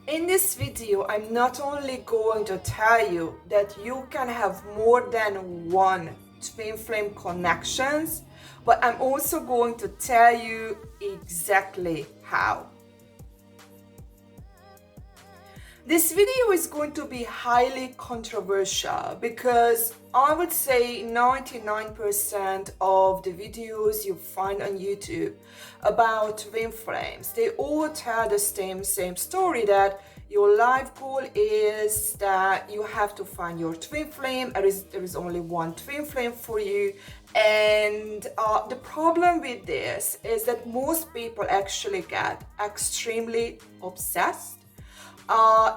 In this video, I'm not only going to tell you that you can have more than one twin flame connections, but I'm also going to tell you exactly how. This video is going to be highly controversial because I would say 99% of the videos you find on YouTube about twin flames, they all tell the same story, that your life goal is that you have to find your twin flame. There is only one twin flame for you. And the problem with this is that most people actually get extremely obsessed.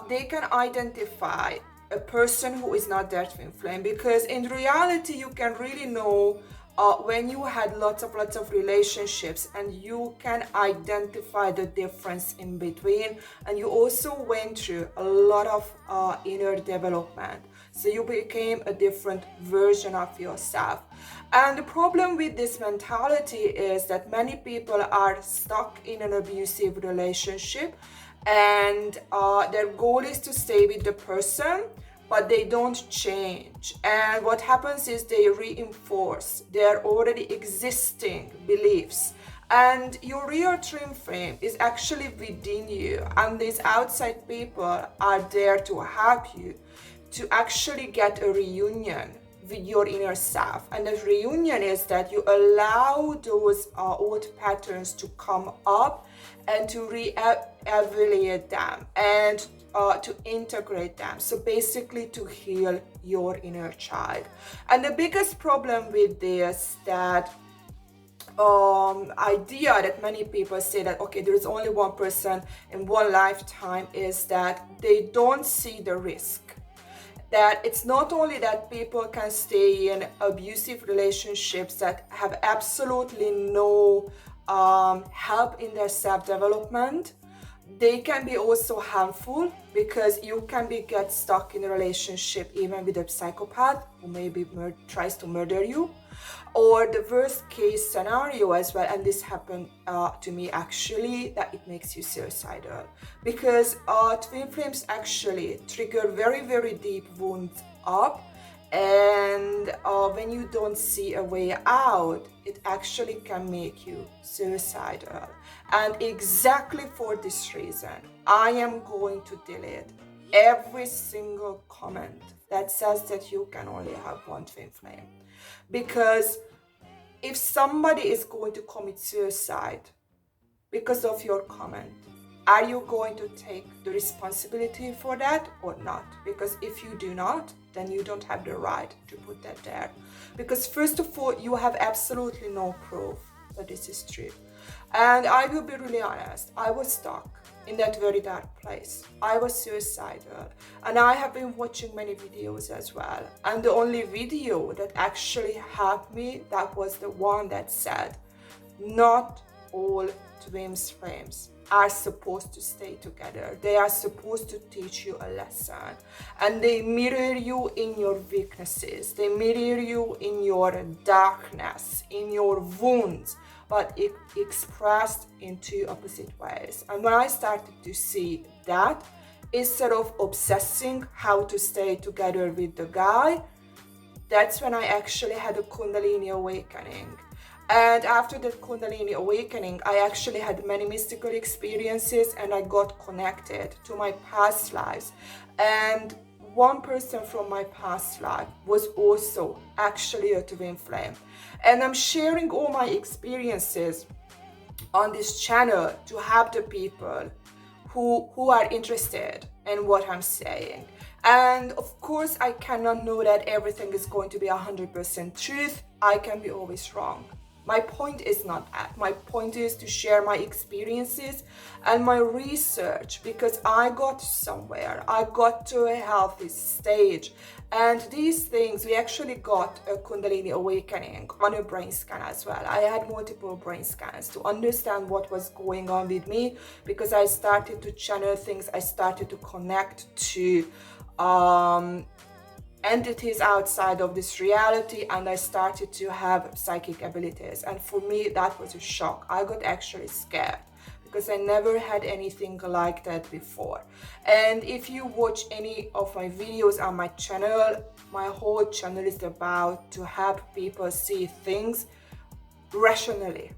They can identify a person who is not their twin flame, because in reality you can really know when you had lots of relationships, and you can identify the difference in between, and you also went through a lot of inner development, so you became a different version of yourself. And the problem with this mentality is that many people are stuck in an abusive relationship, and their goal is to stay with the person, but they don't change. And what happens is they reinforce their already existing beliefs. And your real twin flame is actually within you, and these outside people are there to help you to actually get a reunion with your inner self. And the reunion is that you allow those old patterns to come up and to re-evaluate them and to integrate them. So basically to heal your inner child. And the biggest problem with this, that idea that many people say that, okay, there is only one person in one lifetime, is that they don't see the risk. That it's not only that people can stay in abusive relationships that have absolutely no help in their self-development, they can be also harmful, because you can get stuck in a relationship even with a psychopath who maybe tries to murder you, or the worst case scenario as well, and this happened to me actually, that it makes you suicidal, because twin flames actually trigger very deep wounds up, and when you don't see a way out, it actually can make you suicidal. And exactly for this reason, I am going to delete every single comment that says that you can only have one twin flame. Because if somebody is going to commit suicide because of your comment, are you going to take the responsibility for that or not? Because if you do not, then you don't have the right to put that there. Because first of all, you have absolutely no proof that this is true. And I will be really honest, I was stuck in that very dark place. I was suicidal, and I have been watching many videos as well. And the only video that actually helped me, that was the one that said, not all twin flames are supposed to stay together. They are supposed to teach you a lesson, and they mirror you in your weaknesses. They mirror you in your darkness, in your wounds, but expressed in two opposite ways. And when I started to see that, instead of obsessing how to stay together with the guy, that's when I actually had a Kundalini awakening. And after that Kundalini awakening, I actually had many mystical experiences, and I got connected to my past lives. And one person from my past life was also actually a twin flame. And I'm sharing all my experiences on this channel to help the people who are interested in what I'm saying. And of course, I cannot know that everything is going to be 100% truth. I can be always wrong. My point is not that. My point is to share my experiences and my research, because I got somewhere. I got to a healthy stage. And these things, we actually got a Kundalini awakening on a brain scan as well. I had multiple brain scans to understand what was going on with me, because I started to channel things. I started to connect to entities outside of this reality, and I started to have psychic abilities. And for me, that was a shock. I got actually scared, because I never had anything like that before. And if you watch any of my videos on my channel, my whole channel is about to help people see things rationally,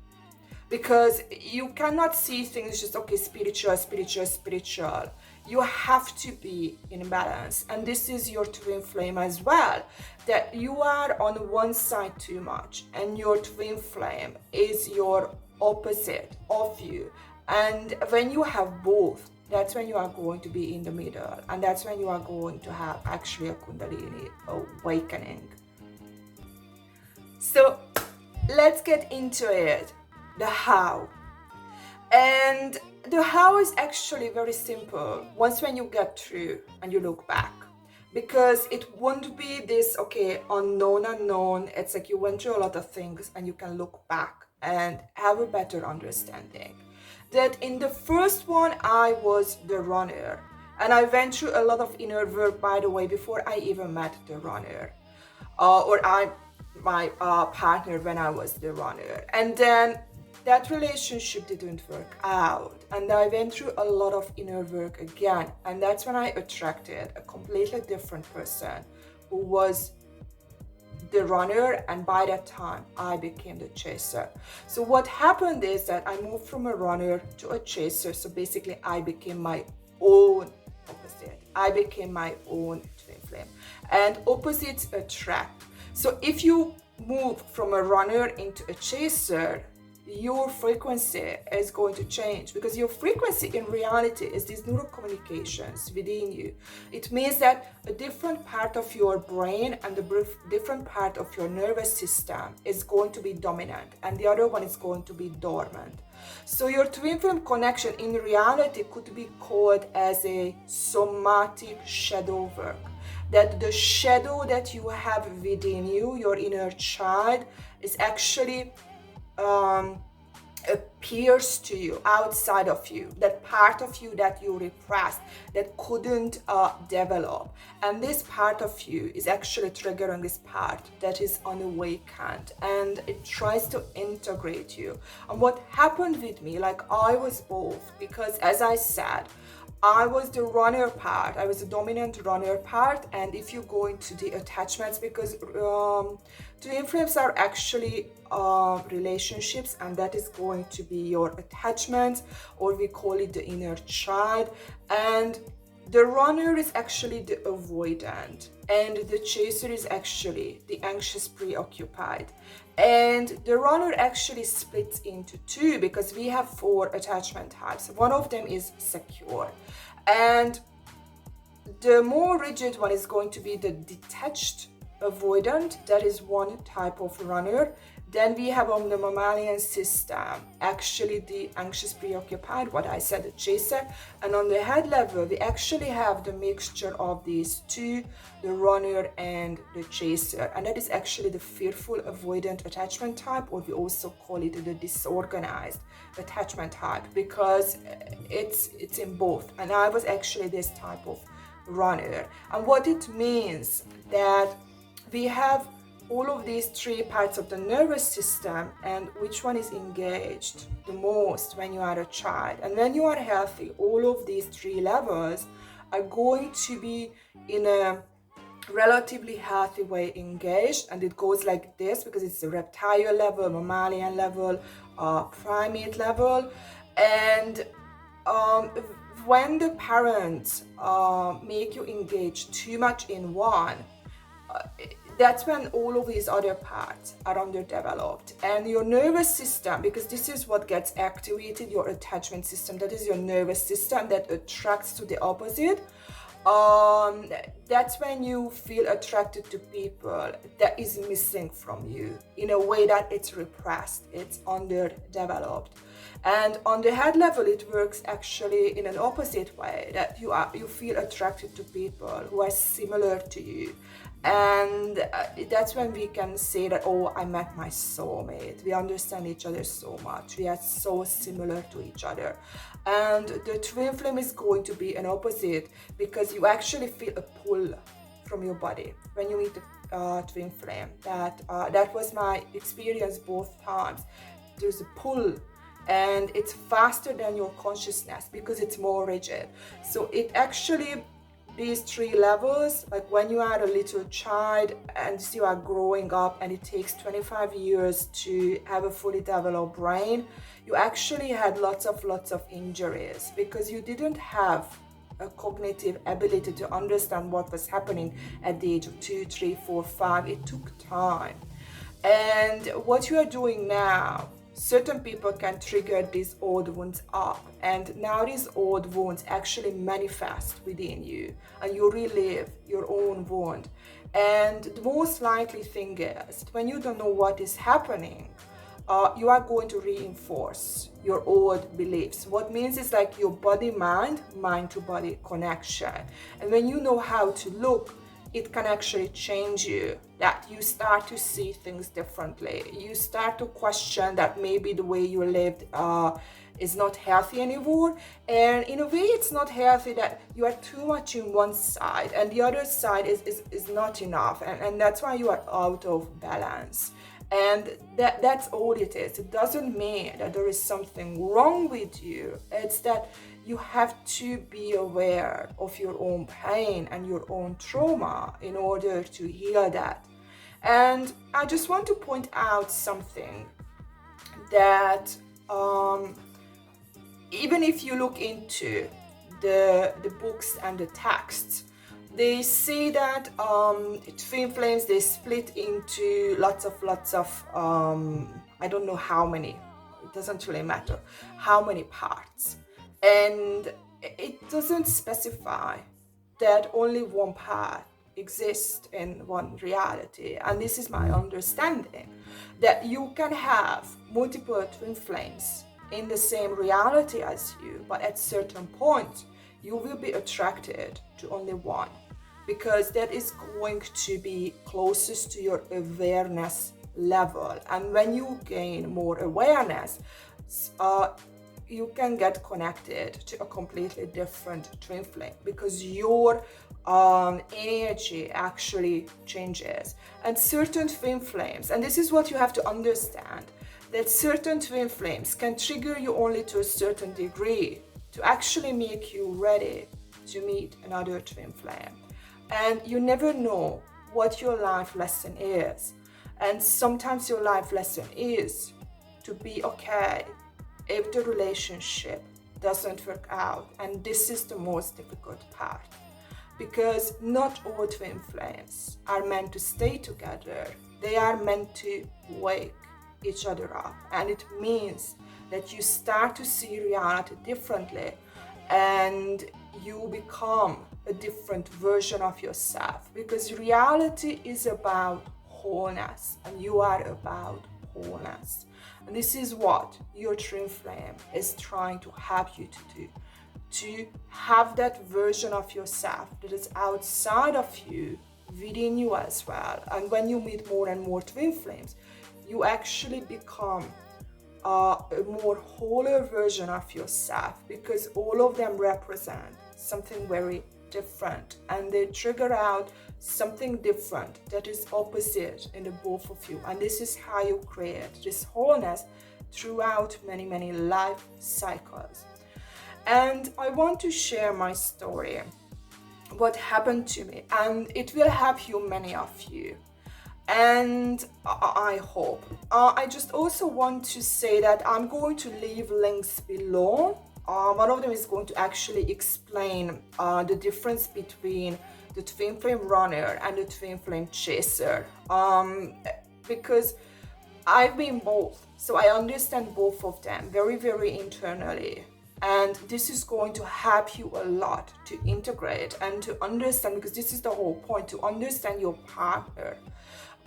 because you cannot see things just, okay, spiritual, spiritual, spiritual. You have to be in balance. And this is your twin flame as well, that you are on one side too much, and your twin flame is your opposite of you. And when you have both, that's when you are going to be in the middle, and that's when you are going to have actually a Kundalini awakening. So let's get into it. The how. And the how is actually very simple once when you get through and you look back, because it won't be this, okay, unknown. It's like you went through a lot of things and you can look back and have a better understanding. That in the first one, I was the runner, and I went through a lot of inner work, by the way, before I even met the runner, my partner when I was the runner. And then that relationship didn't work out, and I went through a lot of inner work again, and that's when I attracted a completely different person who was the runner, and by that time I became the chaser. So what happened is that I moved from a runner to a chaser. So basically I became my own opposite. I became my own twin flame, and opposites attract. So if you move from a runner into a chaser, your frequency is going to change, because your frequency in reality is these neural communications within you. It means that a different part of your brain and a different part of your nervous system is going to be dominant, and the other one is going to be dormant. So your twin flame connection in reality could be called as a somatic shadow work. That the shadow that you have within you, your inner child, is actually appears to you outside of you, that part of you that you repressed, that couldn't develop. And this part of you is actually triggering this part that is unawakened, and it tries to integrate you. And what happened with me, like, I was both, because as I said, I was the runner part, I was the dominant runner part. And if you go into the attachments, because twin flames are actually relationships, and that is going to be your attachment, or we call it the inner child. And the runner is actually the avoidant, and the chaser is actually the anxious preoccupied. And the runner actually splits into two, because we have 4 attachment types. One of them is secure, and the more rigid one is going to be the detached avoidant. That is one type of runner. Then we have on the mammalian system actually the anxious preoccupied, what I said, the chaser. And on the head level, we actually have the mixture of these two, the runner and the chaser. And that is actually the fearful avoidant attachment type, or we also call it the disorganized attachment type, because it's in both. And I was actually this type of runner. And what it means that we have all of these 3 parts of the nervous system, and which one is engaged the most when you are a child. And when you are healthy, all of these 3 levels are going to be in a relatively healthy way engaged. And it goes like this, because it's the reptile level, mammalian level, primate level. And when the parents make you engage too much in one, that's when all of these other parts are underdeveloped. And your nervous system, because this is what gets activated, your attachment system, that is your nervous system that attracts to the opposite. That's when you feel attracted to people that is missing from you, in a way that it's repressed, it's underdeveloped. And on the head level, it works actually in an opposite way, that you feel attracted to people who are similar to you. And that's when we can say that, oh, I met my soulmate. We understand each other so much. We are so similar to each other. And the twin flame is going to be an opposite, because you actually feel a pull from your body when you meet the twin flame. That was my experience both times. There's a pull and it's faster than your consciousness because it's more rigid. So it actually, these three levels, like when you are a little child and you are growing up and it takes 25 years to have a fully developed brain, you actually had lots of injuries because you didn't have a cognitive ability to understand what was happening at the age of 2, 3, 4, 5. It took time. And what you are doing now, certain people can trigger these old wounds up, and now these old wounds actually manifest within you and you relive your own wound. And the most likely thing is, when you don't know what is happening, you are going to reinforce your old beliefs. What means is like your body-mind, mind-to-body connection. And when you know how to look, it can actually change you, that you start to see things differently. You start to question that maybe the way you lived is not healthy anymore. And in a way, it's not healthy that you are too much in one side and the other side is not enough. And that's why you are out of balance. And that's all it is. It doesn't mean that there is something wrong with you. It's that you have to be aware of your own pain and your own trauma in order to heal that. And I just want to point out something that even if you look into the books and the texts, they say that twin flames, they split into lots of I don't know how many, it doesn't really matter how many parts, and it doesn't specify that only one part exists in one reality. And this is my understanding, that you can have multiple twin flames in the same reality as you, but at certain point you will be attracted to only one, because that is going to be closest to your awareness level. And when you gain more awareness, you can get connected to a completely different twin flame, because your energy actually changes. And certain twin flames, and this is what you have to understand, that certain twin flames can trigger you only to a certain degree to actually make you ready to meet another twin flame. And you never know what your life lesson is. And sometimes your life lesson is to be okay if the relationship doesn't work out. And this is the most difficult part, because not all twin flames are meant to stay together. They are meant to wake each other up. And it means that you start to see reality differently, and you become a different version of yourself, because reality is about wholeness and you are about wholeness. And this is what your twin flame is trying to help you to do, to have that version of yourself that is outside of you, within you as well. And when you meet more and more twin flames, you actually become a more wholer version of yourself, because all of them represent something very different, and they trigger out something different that is opposite in the both of you. And this is how you create this wholeness throughout many life cycles. And I want to share my story, what happened to me, and it will help you, many of you. And I hope. I just also want to say that I'm going to leave links below. One of them is going to actually explain the difference between the twin flame runner and the twin flame chaser. Because I've been both, so I understand both of them very internally. And this is going to help you a lot to integrate and to understand, because this is the whole point, to understand your partner.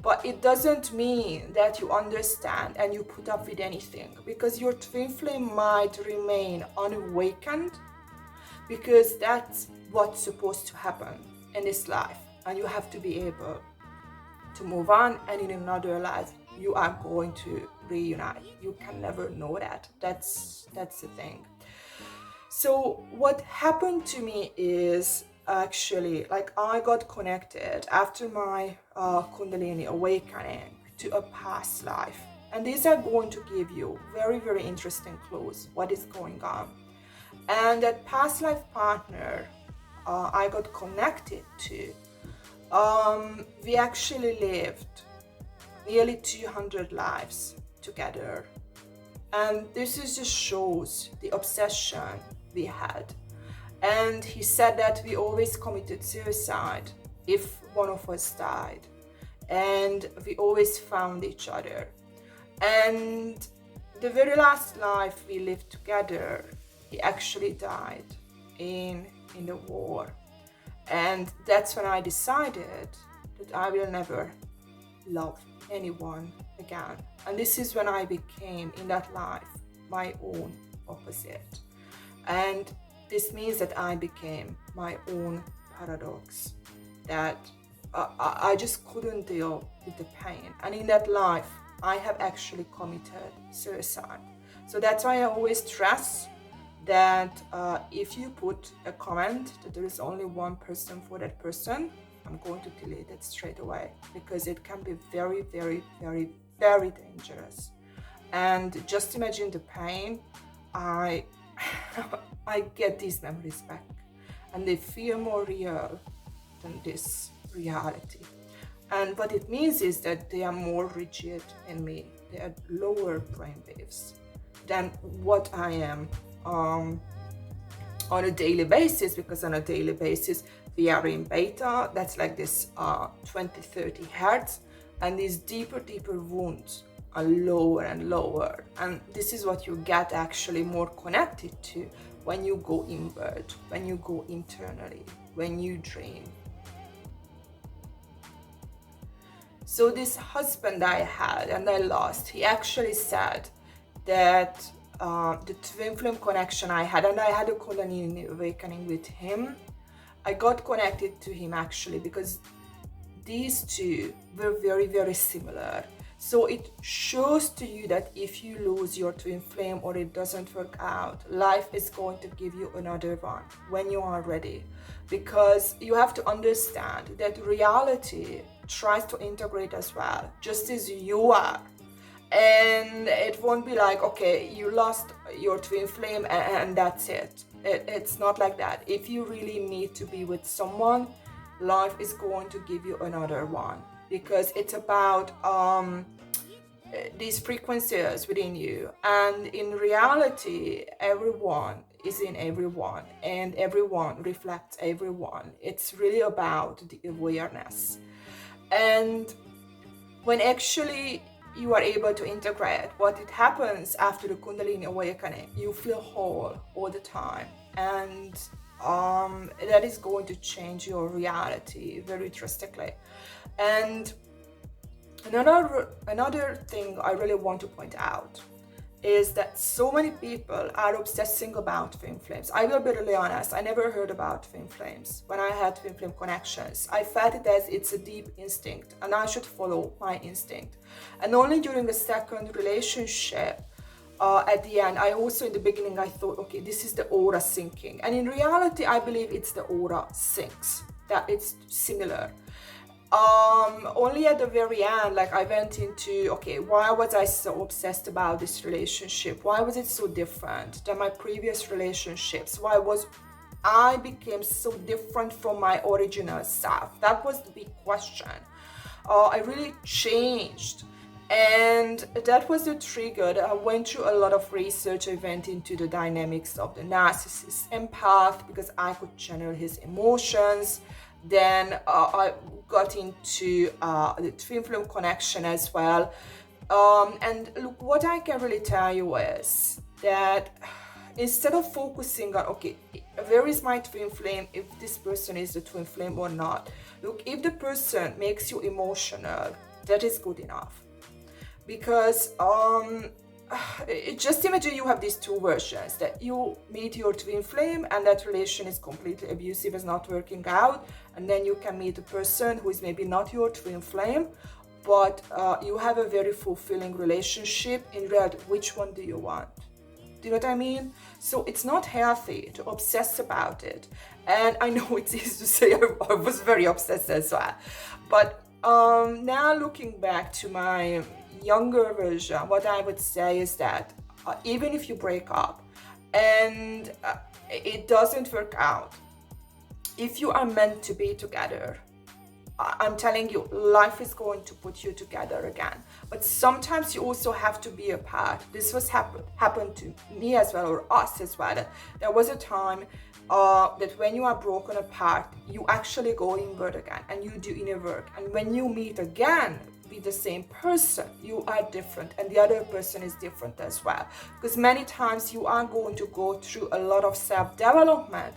But it doesn't mean that you understand and you put up with anything, because your twin flame might remain unawakened, because that's what's supposed to happen in this life. And you have to be able to move on, and in another life you are going to reunite. You can never know that. That's the thing. So what happened to me is, actually, like, I got connected after my Kundalini awakening to a past life. And these are going to give you very, very interesting clues what is going on. And that past life partner I got connected to, we actually lived nearly 200 lives together. And this is just shows the obsession we had. And he said that we always committed suicide if one of us died. And we always found each other. And the very last life we lived together, he actually died in the war. And that's when I decided that I will never love anyone again. And this is when I became, in that life, my own opposite. And this means that I became my own paradox, that I just couldn't deal with the pain. And in that life, I have actually committed suicide. So that's why I always stress that if you put a comment that there is only one person for that person, I'm going to delete it straight away, because it can be very, very, very, very dangerous. And just imagine the pain. I get these memories back, and they feel more real than this reality. And what it means is that they are more rigid in me. They are lower brain waves than what I am on a daily basis, because on a daily basis we are in beta, that's like this 20-30 hertz, and these deeper wounds are lower and lower. And this is what you get actually more connected to when you go inward, when you go internally, when you dream. So this husband I had and I lost, he actually said that the twin flame connection I had, and I had a Kundalini awakening with him. I got connected to him actually because these two were very, very similar. So it shows to you that if you lose your twin flame or it doesn't work out, life is going to give you another one when you are ready. Because you have to understand that reality tries to integrate as well, just as you are. And it won't be like, okay, you lost your twin flame and that's it. It's not like that. If you really need to be with someone, life is going to give you another one, because it's about these frequencies within you. And in reality, everyone is in everyone, and everyone reflects everyone. It's really about the awareness. And when actually you are able to integrate what it happens after the Kundalini awakening, you feel whole all the time. And that is going to change your reality very drastically. And another thing I really want to point out is that so many people are obsessing about twin flames. I will be really honest, I never heard about twin flames. When I had twin flame connections, I felt it as it's a deep instinct and I should follow my instinct. And only during the second relationship, at the end, I also in the beginning, I thought, okay, this is the aura syncing. And in reality, I believe it's the aura syncs, that it's similar. Only at the very end, like I went into, okay, why was I so obsessed about this relationship? Why was it so different than my previous relationships? Why was I became so different from my original self? That was the big question. I really changed. And that was the trigger that I went through a lot of research. I went into the dynamics of the narcissist empath because I could channel his emotions. Then I got into the twin flame connection as well. And look, what I can really tell you is that instead of focusing on, okay, where is my twin flame, if this person is the twin flame or not. Look, if the person makes you emotional, that is good enough. Because just imagine you have these two versions, that you meet your twin flame and that relation is completely abusive, is not working out, and then you can meet a person who is maybe not your twin flame, but you have a very fulfilling relationship. In reality, which one do you want? Do you know what I mean? So it's not healthy to obsess about it. And I know it's easy to say, I was very obsessed as well, but now looking back to my younger version, what I would say is that even if you break up and it doesn't work out, if you are meant to be together, I'm telling you, life is going to put you together again. But sometimes you also have to be apart. This was happened to me as well, or us as well. There was a time that when you are broken apart, you actually go inward again and you do inner work. And when you meet again with the same person, you are different and the other person is different as well. Because many times you are going to go through a lot of self-development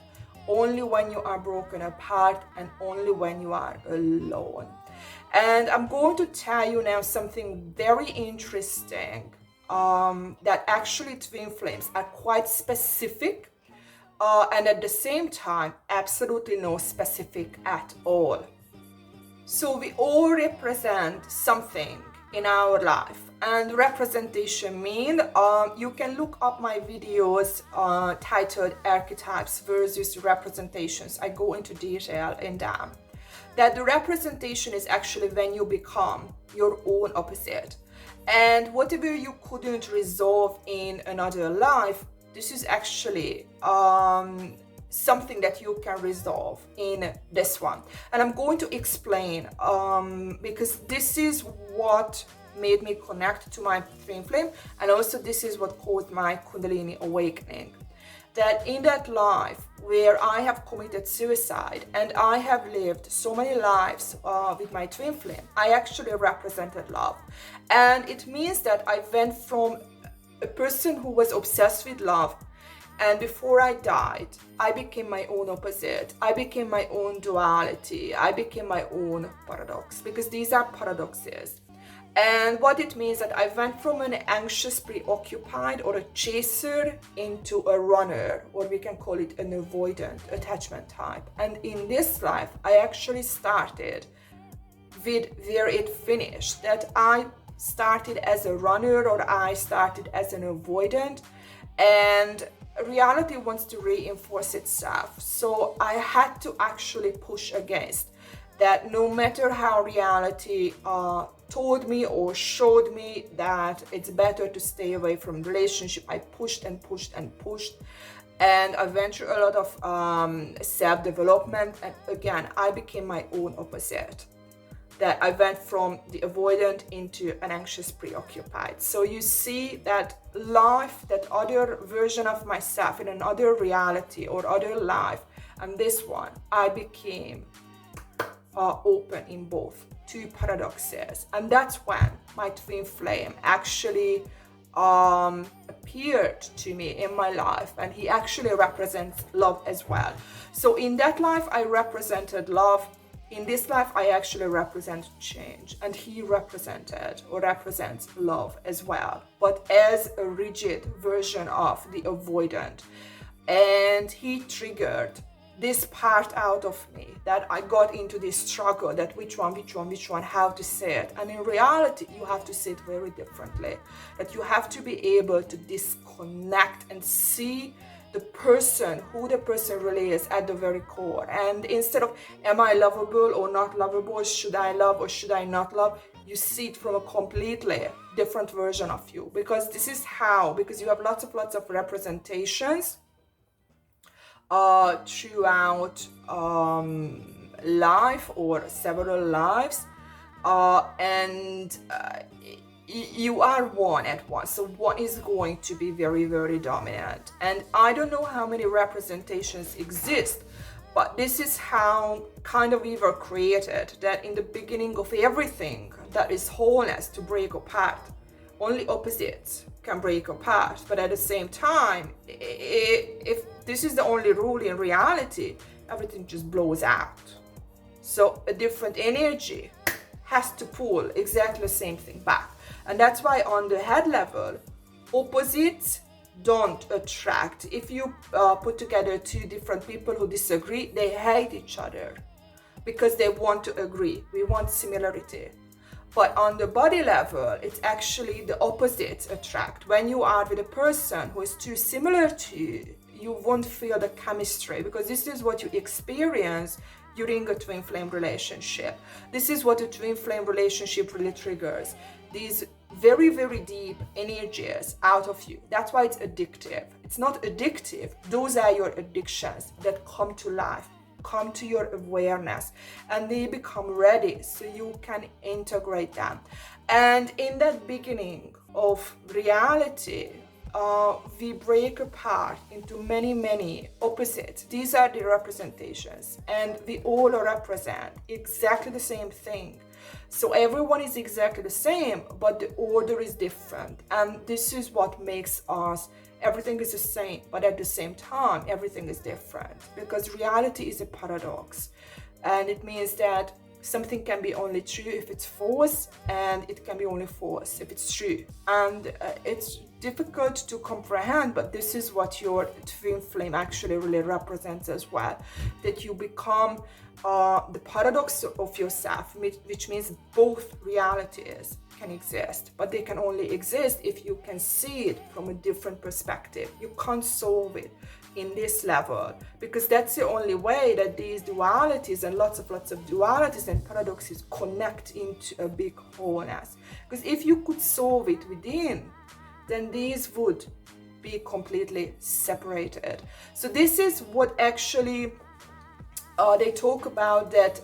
only when you are broken apart and only when you are alone. And I'm going to tell you now something very interesting, that actually twin flames are quite specific, and at the same time absolutely no specific at all. So we all represent something in our life, and representation mean you can look up my videos titled Archetypes versus Representations. I go into detail in them. That the representation is actually when you become your own opposite, and whatever you couldn't resolve in another life, this is actually something that you can resolve in this one. And I'm going to explain because this is what made me connect to my twin flame, and also this is what caused my Kundalini awakening. That in that life where I have committed suicide and I have lived so many lives with my twin flame, I actually represented love. And it means that I went from a person who was obsessed with love, and before I died, I became my own opposite. I became my own duality. I became my own paradox, because these are paradoxes. And what it means that I went from an anxious, preoccupied, or a chaser into a runner, or we can call it an avoidant attachment type. And in this life, I actually started with where it finished, that I started as a runner, or I started as an avoidant, and reality wants to reinforce itself. So I had to actually push against that. No matter how reality told me or showed me that it's better to stay away from relationship, I pushed and pushed and pushed, and I went through a lot of self-development, and again I became my own opposite. That I went from the avoidant into an anxious, preoccupied. So you see that life, that other version of myself in another reality or other life, and this one, I became open in both, two paradoxes. And that's when my twin flame actually appeared to me in my life, and he actually represents love as well. So in that life I represented love. In this life, I actually represent change, and he represented or represents love as well, but as a rigid version of the avoidant. And he triggered this part out of me, that I got into this struggle, that which one, how to say it. And in reality, you have to say it very differently, that you have to be able to disconnect and see the person, who the person really is at the very core. And instead of, am I lovable or not lovable, should I love or should I not love, you see it from a completely different version of you. Because this is how, because you have lots of representations throughout life or several lives, and you are one at once, so one is going to be very, very dominant. And I don't know how many representations exist, but this is how kind of we were created, that in the beginning of everything that is wholeness to break apart. Only opposites can break apart, but at the same time, if this is the only rule in reality, everything just blows out. So a different energy has to pull exactly the same thing back. And that's why on the head level, opposites don't attract. If you put together two different people who disagree, they hate each other because they want to agree. We want similarity. But on the body level, it's actually the opposites attract. When you are with a person who is too similar to you won't feel the chemistry, because this is what you experience during a twin flame relationship. This is what a twin flame relationship really triggers. These very, very deep energies out of you. That's why it's addictive. It's not addictive. Those are your addictions that come to life, come to your awareness, and they become ready so you can integrate them. And in that beginning of reality, we break apart into many, many opposites. These are the representations, and we all represent exactly the same thing. So everyone is exactly the same, but the order is different. And this is what makes us, everything is the same, but at the same time, everything is different. Because reality is a paradox. And it means that something can be only true if it's false, and it can be only false if it's true. And it's difficult to comprehend, but this is what your twin flame actually really represents as well. That you become the paradox of yourself, which means both realities can exist, but they can only exist if you can see it from a different perspective. You can't solve it in this level, because that's the only way that these dualities and lots of dualities and paradoxes connect into a big wholeness. Because if you could solve it within, then these would be completely separated. So this is what actually they talk about, that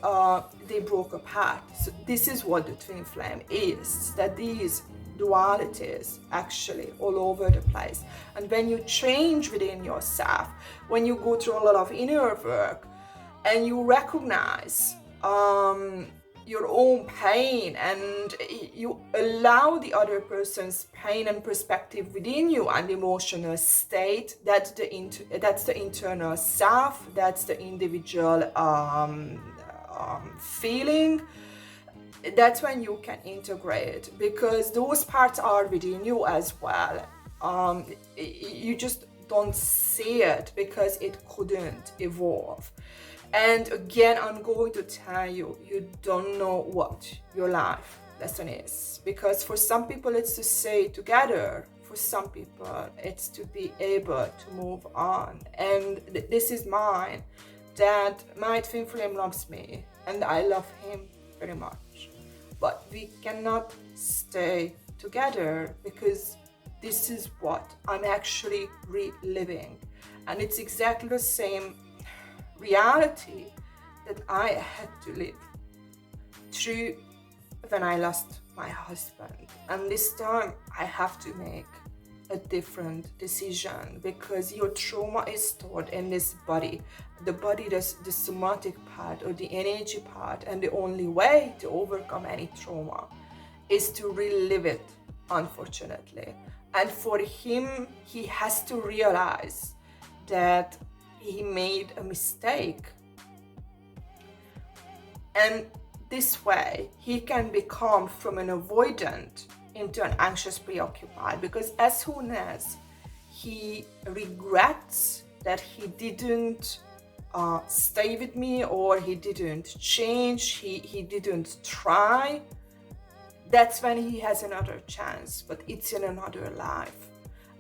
they broke apart. So this is what the twin flame is, that these dualities actually all over the place. And when you change within yourself, when you go through a lot of inner work and you recognize your own pain, and you allow the other person's pain and perspective within you and emotional state, that's the internal self, that's the individual feeling. That's when you can integrate, because those parts are within you as well. You just don't see it because it couldn't evolve. And again, I'm going to tell you, you don't know what your life lesson is. Because for some people it's to stay together. For some people it's to be able to move on. And this is mine, that my twin flame loves me and I love him very much. But we cannot stay together, because this is what I'm actually reliving. And it's exactly the same reality that I had to live through when I lost my husband. And this time I have to make a different decision, because your trauma is stored in this body. The body, the somatic part or the energy part, and the only way to overcome any trauma is to relive it, unfortunately. And for him, he has to realize that he made a mistake. And this way, he can become from an avoidant into an anxious preoccupied, because as soon as he regrets that he didn't stay with me, or he didn't change, he didn't try, that's when he has another chance, but it's in another life.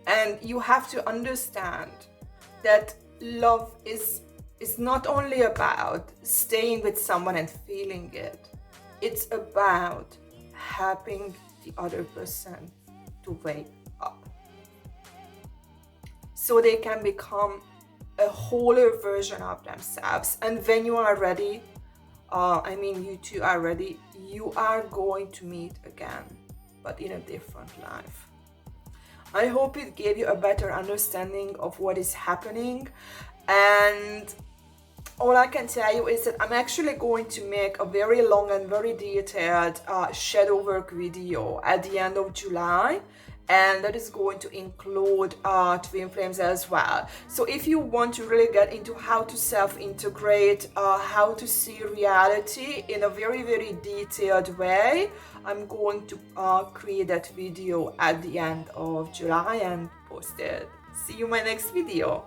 And you have to understand that love is not only about staying with someone and feeling it. It's about helping the other person to wake up, so they can become a wholer version of themselves. And when you are ready, you two are ready, you are going to meet again, but in a different life. I hope it gave you a better understanding of what is happening. And all I can tell you is that I'm actually going to make a very long and very detailed shadow work video at the end of July. And that is going to include twin flames as well. So if you want to really get into how to self-integrate, how to see reality in a very, very detailed way, I'm going to create that video at the end of July and post it. See you in my next video.